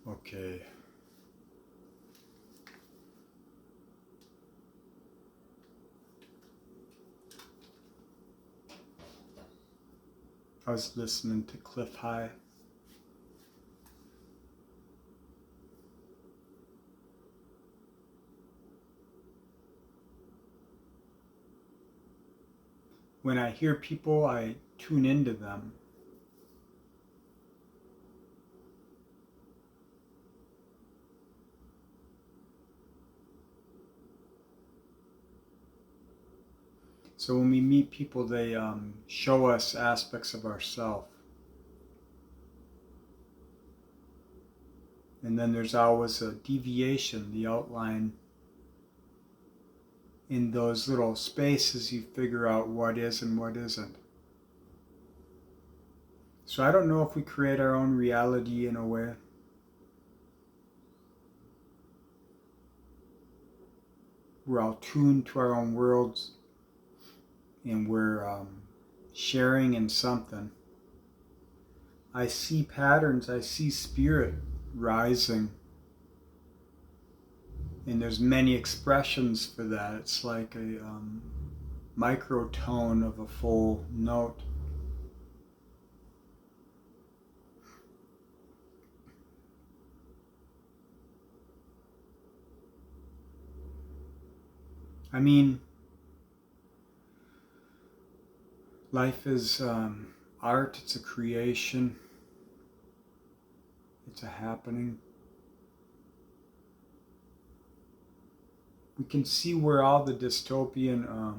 Okay. I was listening to Cliff High. When I hear people, I tune into them. So when we meet people, they show us aspects of ourselves. And then there's always a deviation, the outline. In those little spaces, you figure out what is and what isn't. So I don't know if we create our own reality in a way. We're all tuned to our own worlds, and we're sharing in something. I see patterns, I see spirit rising. And there's many expressions for that. It's like a microtone of a full note. I mean, life is art, it's a creation, it's a happening. We can see where all the dystopian,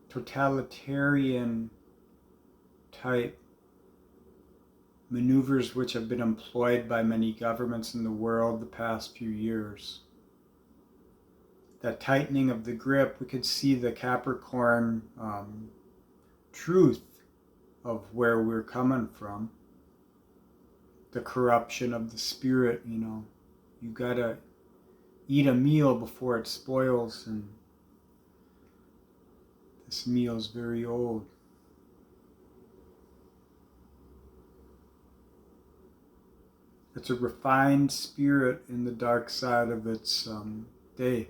totalitarian type maneuvers which have been employed by many governments in the world the past few years. That tightening of the grip, we could see the Capricorn truth of where we're coming from. The corruption of the spirit, you gotta eat a meal before it spoils, and this meal's very old. It's a refined spirit in the dark side of its day.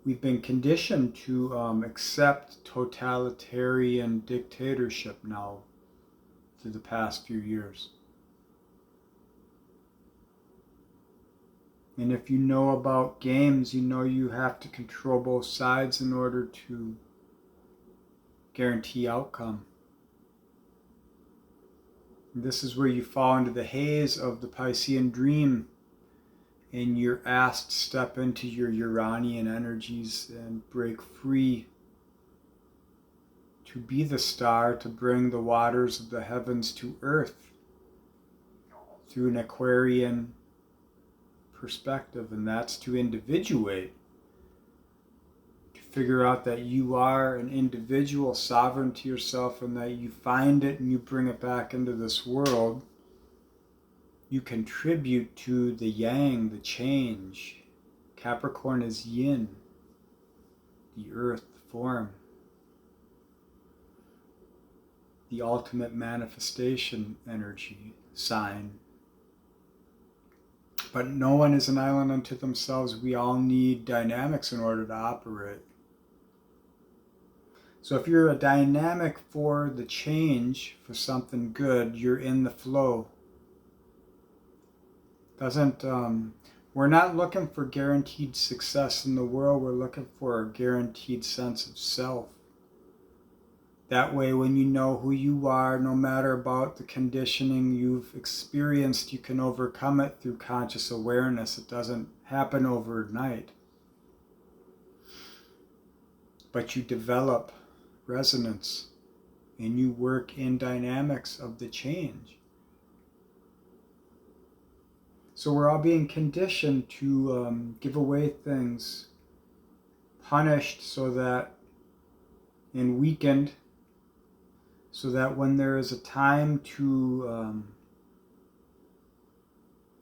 We've been conditioned to accept totalitarian dictatorship now through the past few years. And if you know about games, you know you have to control both sides in order to guarantee outcome. And this is where you fall into the haze of the Piscean dream, and you're asked to step into your Uranian energies and break free to be the star, to bring the waters of the heavens to earth through an Aquarian perspective, and that's to individuate, to figure out that you are an individual sovereign to yourself, and that you find it and you bring it back into this world. You contribute to the yang, the change. Capricorn is yin, the earth, the form, the ultimate manifestation energy, sign. But no one is an island unto themselves. We all need dynamics in order to operate. So if you're a dynamic for the change, for something good, you're in the flow. We're not looking for guaranteed success in the world. We're looking for a guaranteed sense of self. That way, when you know who you are, no matter about the conditioning you've experienced, you can overcome it through conscious awareness. It doesn't happen overnight. But you develop resonance, and you work in dynamics of the change. So we're all being conditioned to give away things, punished and weakened, so that when there is a time to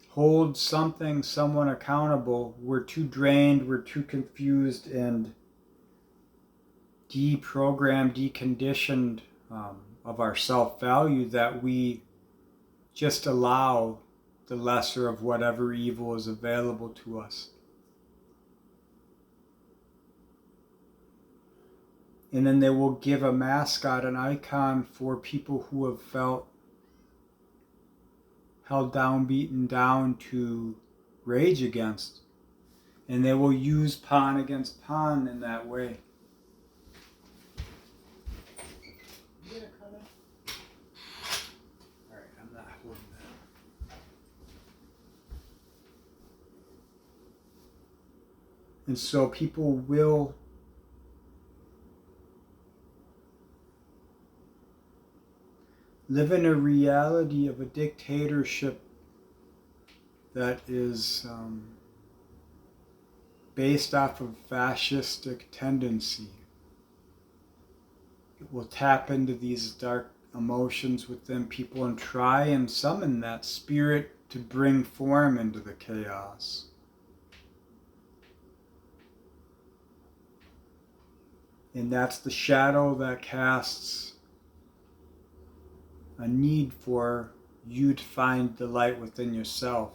hold someone accountable, we're too drained, we're too confused, and deprogrammed, deconditioned of our self-value, that we just allow the lesser of whatever evil is available to us. And then they will give a mascot, an icon for people who have felt held down, beaten down, to rage against. And they will use pawn against pawn in that way. Alright, I'm not holding that. And so people will live in a reality of a dictatorship that is based off of fascistic tendency. It will tap into these dark emotions within people and try and summon that spirit to bring form into the chaos. And that's the shadow that casts a need for you to find the light within yourself.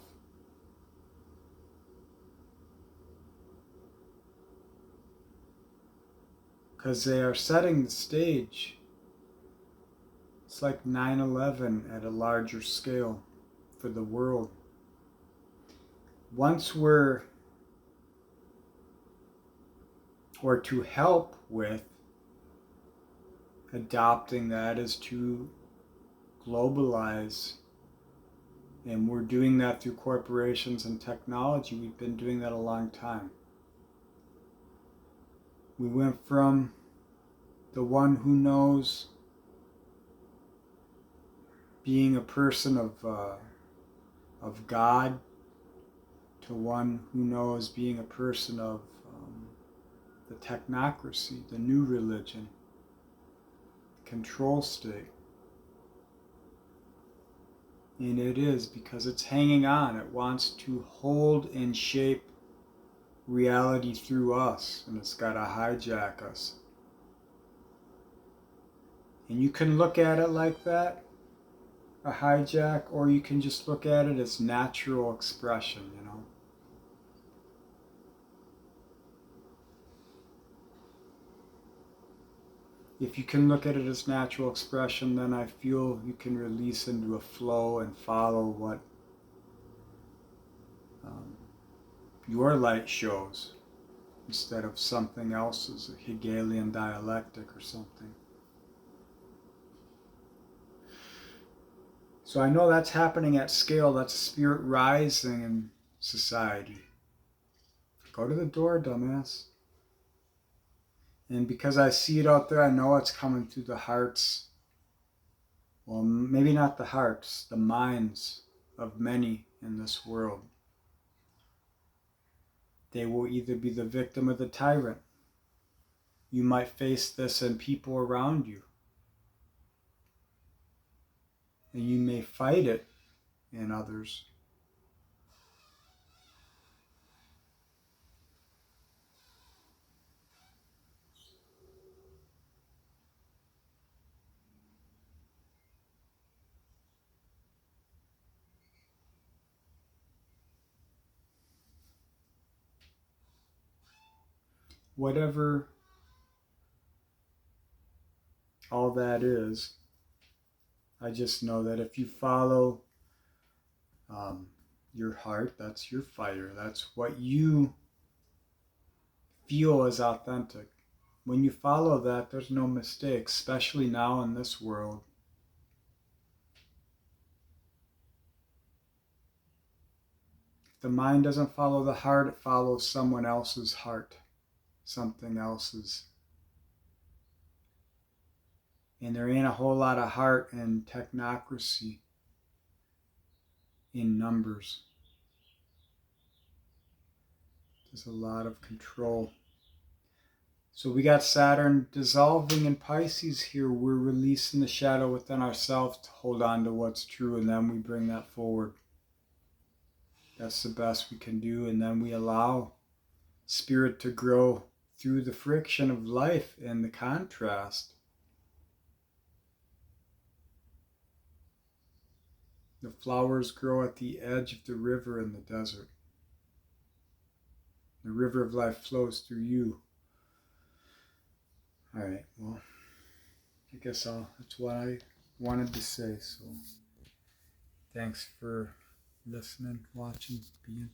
Because they are setting the stage. It's like 9/11 at a larger scale for the world. Once we're, or to help with adopting that, is to globalize. And we're doing that through corporations and technology. We've been doing that a long time. We went from the one who knows being a person of God to one who knows being a person of the technocracy, the new religion, control state. And it is because it's hanging on. It wants to hold and shape reality through us, and it's got to hijack us. And you can look at it like that, a hijack, or you can just look at it as natural expression, you know. If you can look at it as natural expression, then I feel you can release into a flow and follow what your light shows, instead of something else's, a Hegelian dialectic or something. So I know that's happening at scale. That's spirit rising in society. Go to the door, dumbass. And because I see it out there, I know it's coming through the hearts. Well, maybe not the hearts, the minds of many in this world. They will either be the victim or the tyrant. You might face this in people around you. And you may fight it in others. Whatever all that is, I just know that if you follow your heart, that's your fire. That's what you feel is authentic. When you follow that, there's no mistake, especially now in this world. If the mind doesn't follow the heart, it follows someone else's heart, something else's. And there ain't a whole lot of heart in technocracy, in numbers. There's a lot of control. So we got Saturn dissolving in Pisces here. We're releasing the shadow within ourselves to hold on to what's true, and then we bring that forward. That's the best we can do, and then we allow spirit to grow through the friction of life and the contrast, the flowers grow at the edge of the river in the desert. The river of life flows through you. All right, well, I guess that's what I wanted to say. So thanks for listening, watching, being.